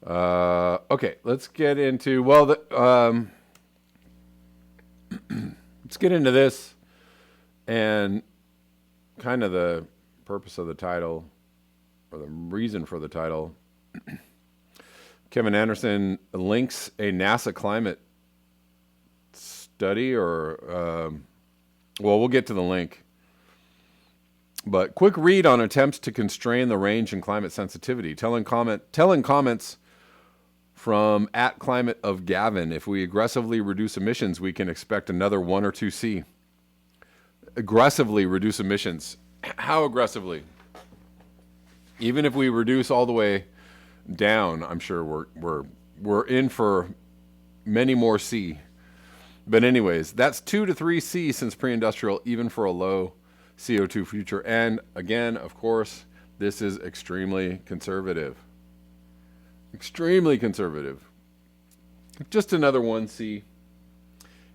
Okay, let's get into, let's get into this and kind of the purpose of the title or the reason for the title. Kevin Anderson links a NASA climate study we'll get to the link. But quick read on attempts to constrain the range in climate sensitivity. Telling comments from @ClimateOfGavin. If we aggressively reduce emissions, we can expect another 1 or 2 C. Aggressively reduce emissions. How aggressively? Even if we reduce all the way down, I'm sure we're in for many more C. But anyways, that's 2 to 3 C since pre-industrial, even for a low CO2 future. And again, of course, this is extremely conservative. Extremely conservative. Just another 1 C.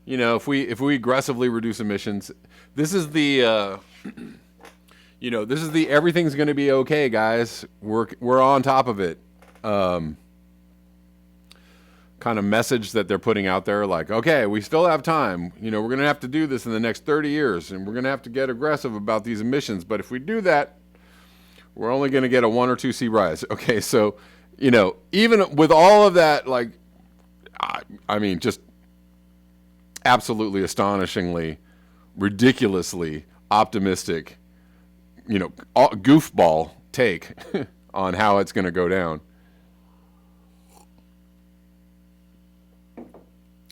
You know, if we aggressively reduce emissions, this is the this is the everything's going to be okay, guys. We're on top of it. Kind of message that they're putting out there, like, okay, we still have time. You know, we're going to have to do this in the next 30 years, and we're going to have to get aggressive about these emissions. But if we do that, we're only going to get a 1 or 2 C rise. Okay, so, you know, even with all of that, like, I mean, just absolutely astonishingly, ridiculously optimistic, you know, goofball take on how it's going to go down.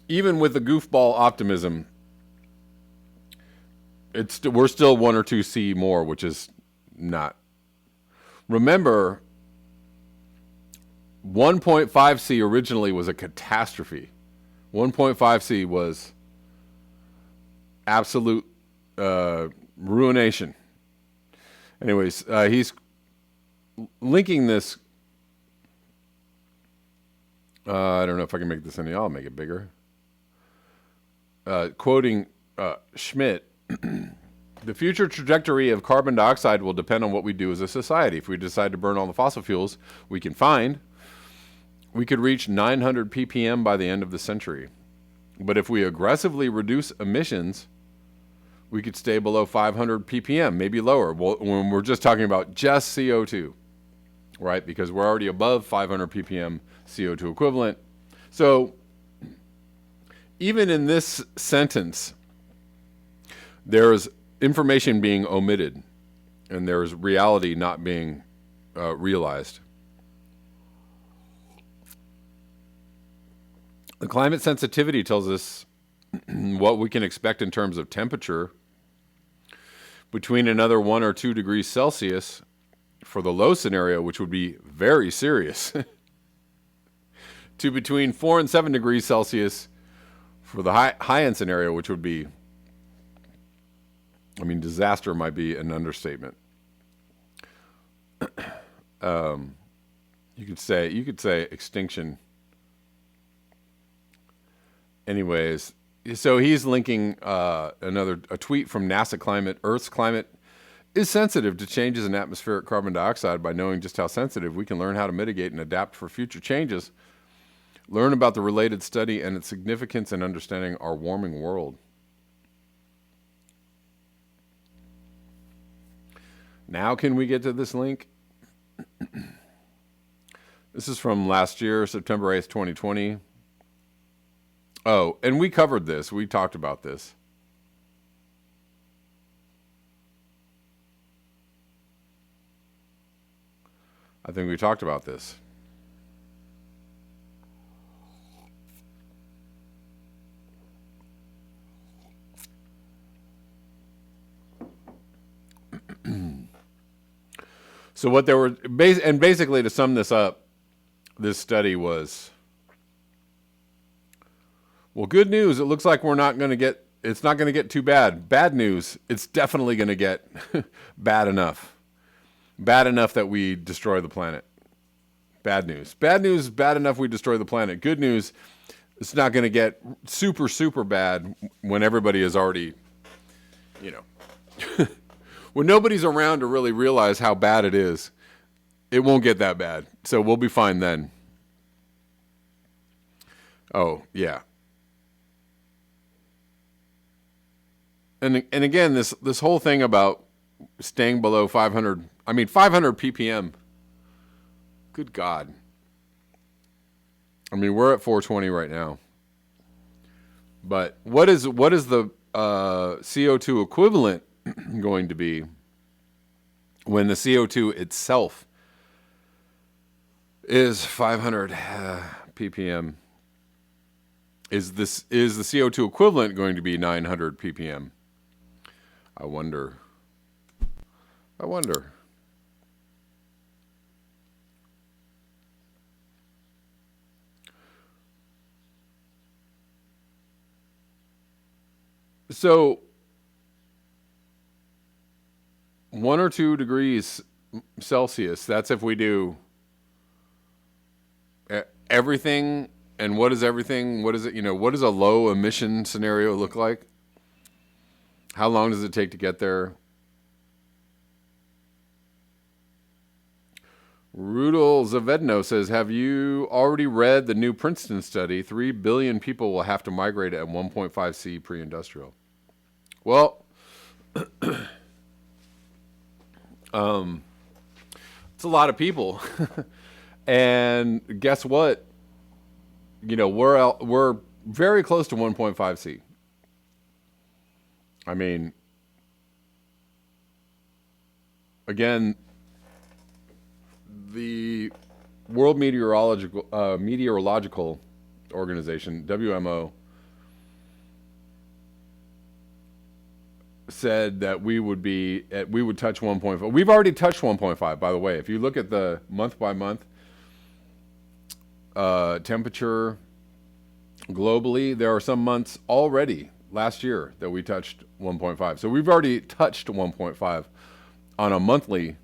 Even with the goofball optimism, we're still 1 or 2 C more, which is not. Remember, 1.5 C originally was a catastrophe. 1.5 C was absolute ruination. Anyways, he's linking this. I don't know if I can make this any. I'll make it bigger. Quoting Schmidt, the future trajectory of carbon dioxide will depend on what we do as a society. If we decide to burn all the fossil fuels we can find, we could reach 900 ppm by the end of the century. But if we aggressively reduce emissions, we could stay below 500 ppm, maybe lower. Well, when we're just talking about just CO2, right? Because we're already above 500 ppm CO2 equivalent. So even in this sentence, there's information being omitted, and there's reality not being realized. The climate sensitivity tells us what we can expect in terms of temperature between another 1 or 2 degrees Celsius for the low scenario, which would be very serious, to between 4 and 7 degrees Celsius for the high-end scenario, which would be, I mean, disaster might be an understatement. You could say extinction. Anyways, so he's linking a tweet from NASA Climate. Earth's climate is sensitive to changes in atmospheric carbon dioxide. By knowing just how sensitive, we can learn how to mitigate and adapt for future changes. Learn about the related study and its significance in understanding our warming world. Now can we get to this link? This is from last year, September 8th, 2020. Oh, and we covered this. We talked about this. I think we talked about this. So what there were, basically to sum this up, this study was, well, good news, it looks like it's not going to get too bad. Bad news, it's definitely going to get bad enough. Bad enough that we destroy the planet. Bad news. Bad news, bad enough we destroy the planet. Good news, it's not going to get super, super bad when everybody is already, when nobody's around to really realize how bad it is, it won't get that bad. So we'll be fine then. Oh, yeah. And again, this whole thing about staying below 500, I mean 500 ppm. Good God. I mean, we're at 420 right now. But what is the CO2 equivalent going to be when the CO2 itself is 500 ppm? Is the CO2 equivalent going to be 900 ppm? I wonder. So 1 or 2 degrees Celsius, that's if we do everything. And what is everything? What is it? What does a low emission scenario look like? How long does it take to get there? Rudel Zavedno says, have you already read the new Princeton study? 3 billion people will have to migrate at 1.5 C pre-industrial. Well, it's a lot of people. And guess what? We're very close to 1.5 C. I mean, again, the World Meteorological Organization, WMO, said that we would touch 1.5. We've already touched 1.5, by the way. If you look at the month by month temperature globally, there are some months already last year that we touched 1.5. So we've already touched 1.5 on a monthly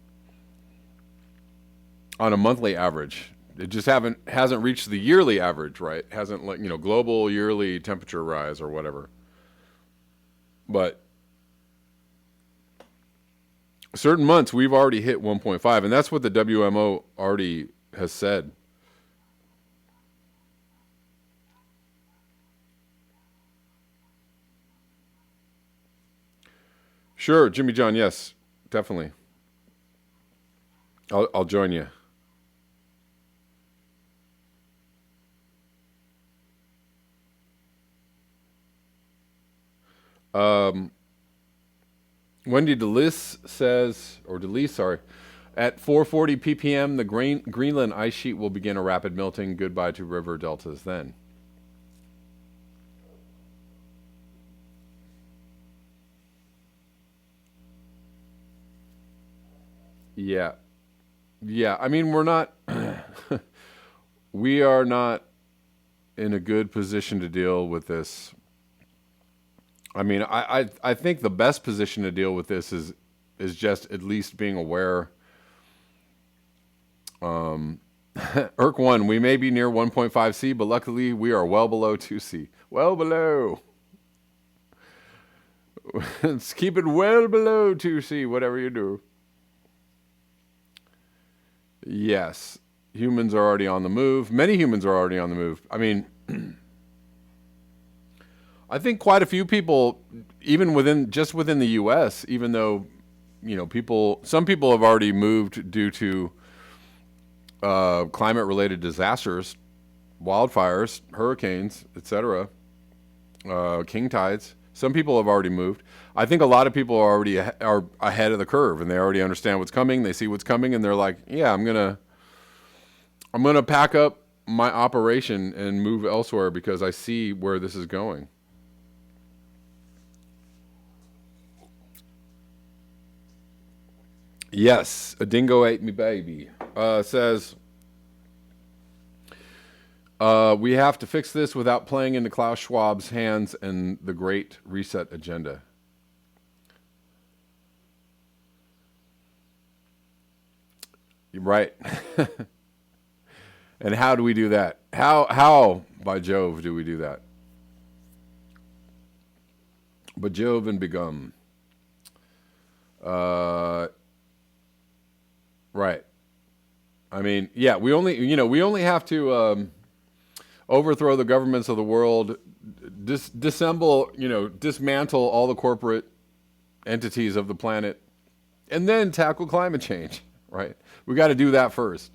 average. It just hasn't reached the yearly average, right? Hasn't global yearly temperature rise or whatever. But certain months we've already hit 1.5, and that's what the WMO already has said. Sure, Jimmy John, yes, definitely. I'll join you. Wendy DeLise says, at 440 ppm, the Greenland ice sheet will begin a rapid melting. Goodbye to river deltas then. Yeah. Yeah, I mean, we are not in a good position to deal with this. I mean, I think the best position to deal with this is just at least being aware. Irk 1, we may be near 1.5 C, but luckily we are well below 2 C. Well below. Let's keep it well below 2 C, whatever you do. Yes, humans are already on the move. Many humans are already on the move. I mean, I think quite a few people, even within the U.S., even though, some people have already moved due to climate-related disasters, wildfires, hurricanes, etc., king tides. Some people have already moved. I think a lot of people are ahead of the curve, and they already understand what's coming. They see what's coming, and they're like, "Yeah, I'm gonna pack up my operation and move elsewhere because I see where this is going." Yes, a dingo ate me baby. Says we have to fix this without playing into Klaus Schwab's hands and the Great Reset agenda. Right. And how do we do that? How, by Jove, do we do that? By Jove and begum. Right. I mean, yeah, we only have to overthrow the governments of the world, disassemble, dismantle all the corporate entities of the planet, and then tackle climate change, right? We got to do that first.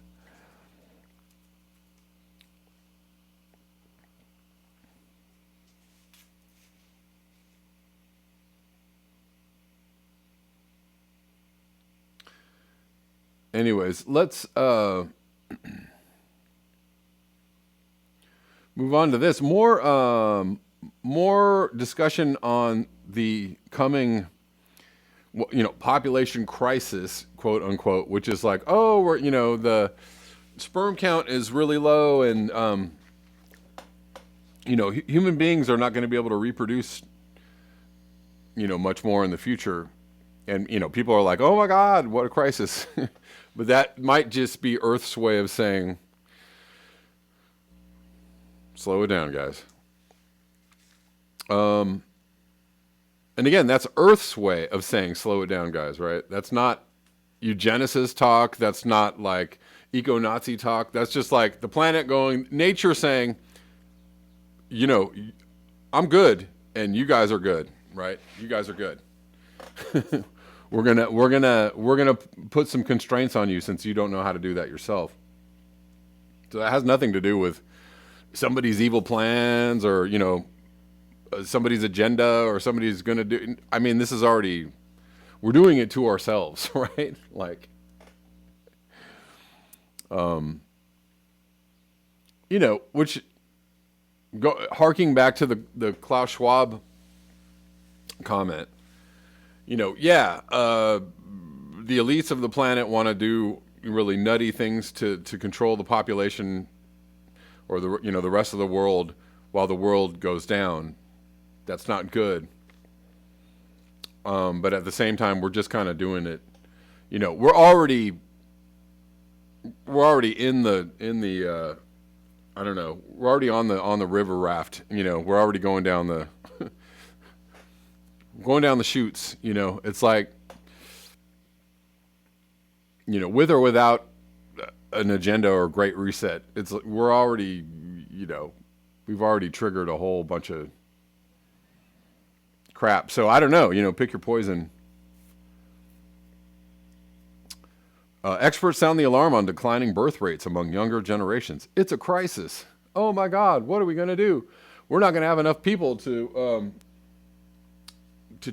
Anyways, let's move on to this. More discussion on the coming, population crisis, quote unquote, which is like, the sperm count is really low, and human beings are not going to be able to reproduce, much more in the future, and people are like, oh my God, what a crisis. But that might just be Earth's way of saying, slow it down, guys. And again, that's Earth's way of saying, slow it down, guys, right? That's not eugenicist talk. That's not like eco-Nazi talk. That's just like the planet going, nature saying, I'm good and you guys are good, right? You guys are good. We're gonna put some constraints on you since you don't know how to do that yourself. So that has nothing to do with somebody's evil plans or somebody's agenda or somebody's gonna do. I mean, this is already, we're doing it to ourselves, right? Like, which harking back to the Klaus Schwab comment. The elites of the planet want to do really nutty things to control the population or the rest of the world while the world goes down. That's not good. But at the same time, we're just kind of doing it. We're already in the I don't know. We're already on the river raft. We're already going down the chutes. It's like, with or without an agenda or great reset, it's we're already, we've already triggered a whole bunch of crap. So I don't know, pick your poison. Experts sound the alarm on declining birth rates among younger generations. It's a crisis. Oh my God, what are we going to do? We're not going to have enough people to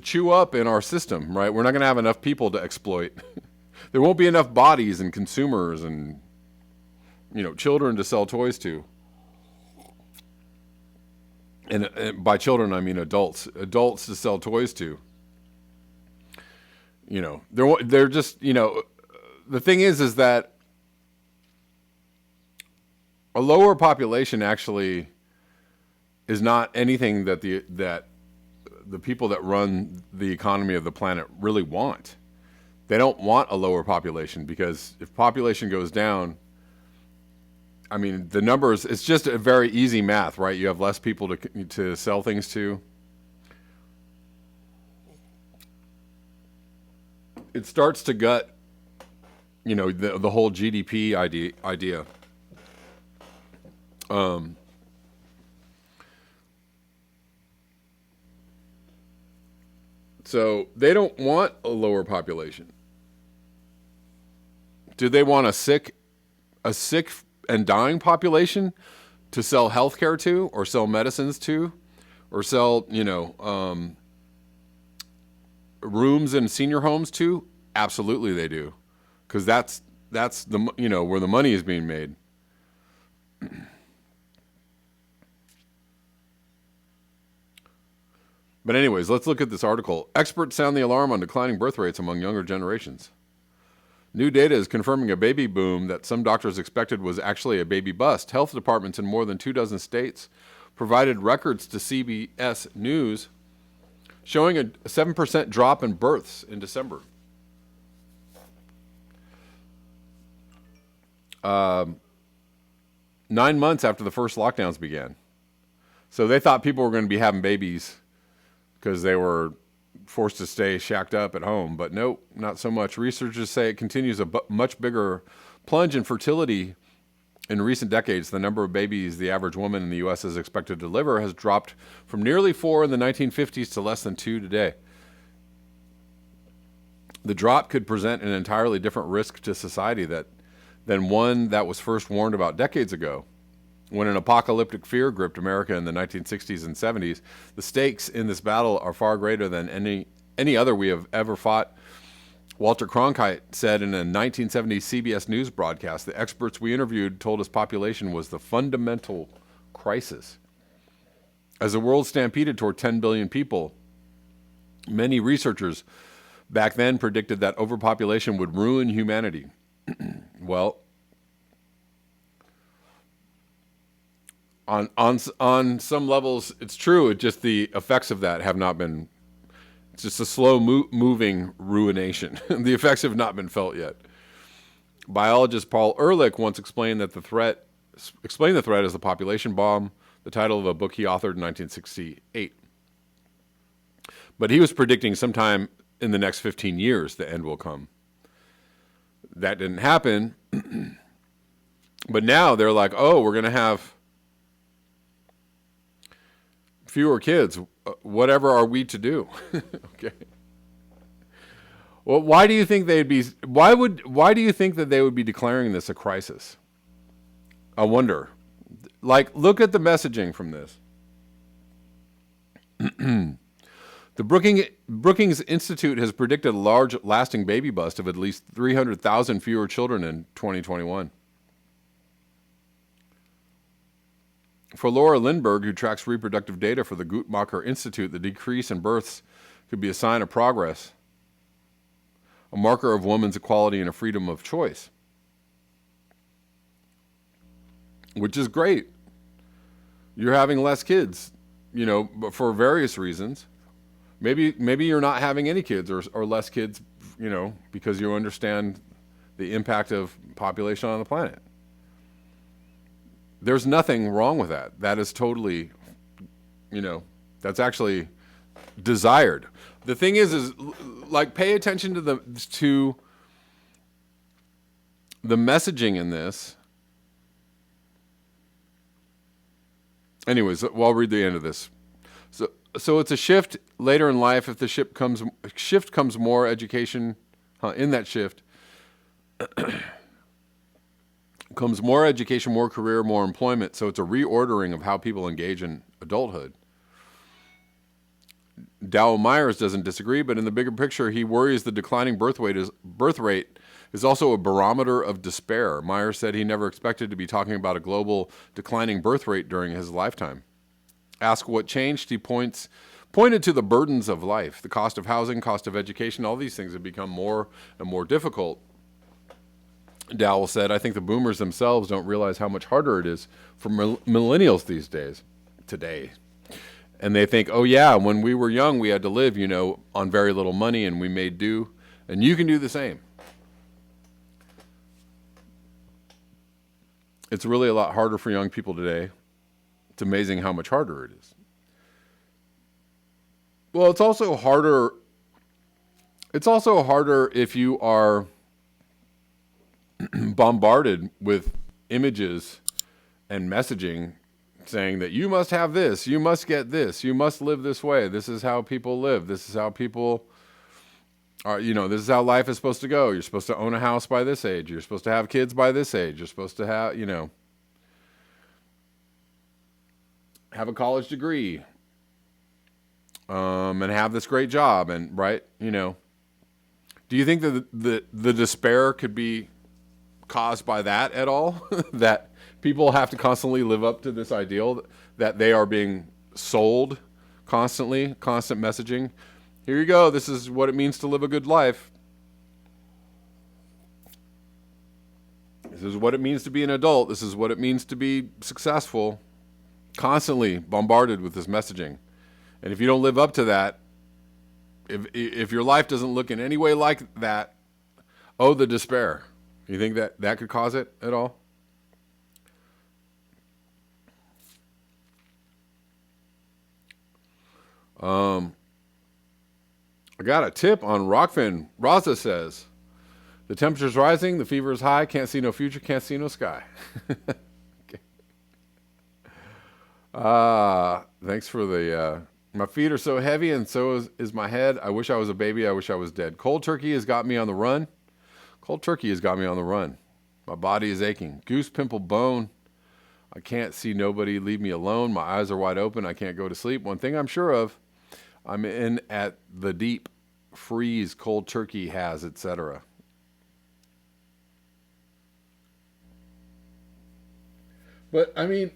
chew up in our system, right? We're not going to have enough people to exploit. There won't be enough bodies and consumers and, children to sell toys to. And by children, I mean adults to sell toys to. They're just, the thing is that a lower population actually is not anything that the people that run the economy of the planet really want. They don't want a lower population, because if population goes down, I mean, the numbers, it's just a very easy math, right? You have less people to sell things to. It starts to gut, the whole GDP idea. So they don't want a lower population. Do they want a sick and dying population to sell healthcare to, or sell medicines to, or sell, rooms in senior homes to? Absolutely they do. Because that's the, where the money is being made. But anyways, let's look at this article. Experts sound the alarm on declining birth rates among younger generations. New data is confirming a baby boom that some doctors expected was actually a baby bust. Health departments in more than 24 states provided records to CBS News showing a 7% drop in births in December. 9 months after the first lockdowns began. So they thought people were going to be having babies because they were forced to stay shacked up at home. But nope, not so much. Researchers say it continues a much bigger plunge in fertility In recent decades, the number of babies the average woman in the U.S. is expected to deliver has dropped from nearly 4 in the 1950s to less than 2 today. The drop could present an entirely different risk to society than one that was first warned about decades ago. When an apocalyptic fear gripped America in the 1960s and 70s, the stakes in this battle are far greater than any other we have ever fought. Walter Cronkite said in a 1970 CBS News broadcast, the experts we interviewed told us population was the fundamental crisis. As the world stampeded toward 10 billion people, many researchers back then predicted that overpopulation would ruin humanity. Well, on some levels, it's true. It's just the effects of that have not been. It's just a slow moving ruination. The effects have not been felt yet. Biologist Paul Ehrlich once explained the threat as the population bomb, the title of a book he authored in 1968. But he was predicting sometime in the next 15 years the end will come. That didn't happen. But now they're like, oh, we're going to have fewer kids. Whatever are we to do? Okay. Well, why do you think they'd be? Why do you think that they would be declaring this a crisis? I wonder. Like, look at the messaging from this. The Brookings Institute has predicted a large, lasting baby bust of at least 300,000 fewer children in 2021. For Laura Lindbergh, who tracks reproductive data for the Guttmacher Institute, the decrease in births could be a sign of progress, a marker of women's equality and a freedom of choice, which is great. You're having less kids, but for various reasons. Maybe you're not having any kids or less kids, because you understand the impact of population on the planet. There's nothing wrong with that. That is totally, that's actually desired. The thing is like, pay attention to the messaging in this. Anyways, well, I'll read the end of this. So it's a shift later in life. If the shift comes more education, in that shift comes more education, more career, more employment. So it's a reordering of how people engage in adulthood. Dow Myers doesn't disagree, but in the bigger picture, he worries the declining birth rate is also a barometer of despair. Myers said he never expected to be talking about a global declining birth rate during his lifetime. Asked what changed, he pointed to the burdens of life, the cost of housing, cost of education. All these things have become more and more difficult. Dowell said, I think the boomers themselves don't realize how much harder it is for millennials these days, today. And they think, oh yeah, when we were young, we had to live, on very little money and we made do. And you can do the same. It's really a lot harder for young people today. It's amazing how much harder it is. Well, it's also harder if you are bombarded with images and messaging saying that you must have this, you must get this, you must live this way. This is how people live. This is how people are, this is how life is supposed to go. You're supposed to own a house by this age. You're supposed to have kids by this age. You're supposed to have, have a college degree, and have this great job, and right, do you think that the despair could be caused by that at all? That people have to constantly live up to this ideal that they are being sold constantly, constant messaging. Here you go. This is what it means to live a good life. This is what it means to be an adult. This is what it means to be successful. Constantly bombarded with this messaging. And if you don't live up to that, if your life doesn't look in any way like that, the despair. You think that could cause it at all? I got a tip on Rockfin. Raza says, The temperature's rising. The fever is high. Can't see no future. Can't see no sky. Okay. Thanks for the... my feet are so heavy and so is my head. I wish I was a baby. I wish I was dead. Cold turkey has got me on the run. Cold turkey has got me on the run. My body is aching. Goose pimple bone. I can't see nobody. Leave me alone. My eyes are wide open. I can't go to sleep. One thing I'm sure of, I'm in at the deep freeze cold turkey has, etc. But I mean,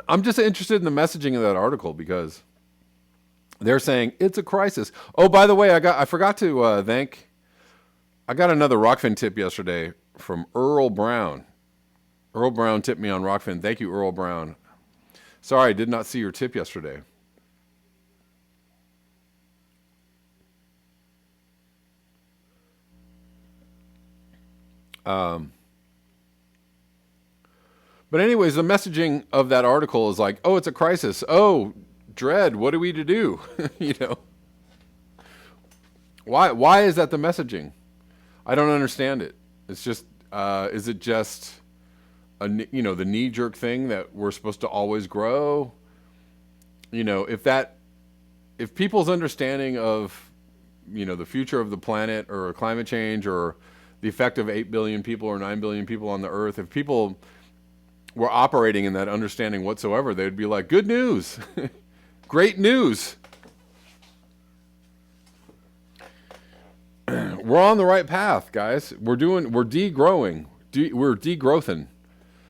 I'm just interested in the messaging of that article because they're saying it's a crisis. Oh, by the way, I forgot to thank. I got another Rockfin tip yesterday from Earl Brown. Earl Brown tipped me on Rockfin. Thank you, Earl Brown. Sorry, I did not see your tip yesterday. But anyways, the messaging of that article is like, oh, it's a crisis. Oh, dread, what are we to do? You know, why is that the messaging? I don't understand it. It's just, is it just the knee-jerk thing that we're supposed to always grow? You know, if people's understanding of, the future of the planet or climate change or the effect of 8 billion people or 9 billion people on the earth, if people were operating in that understanding whatsoever, they'd be like, good news, great news. We're on the right path, guys. We're degrowing. We're degrowthing.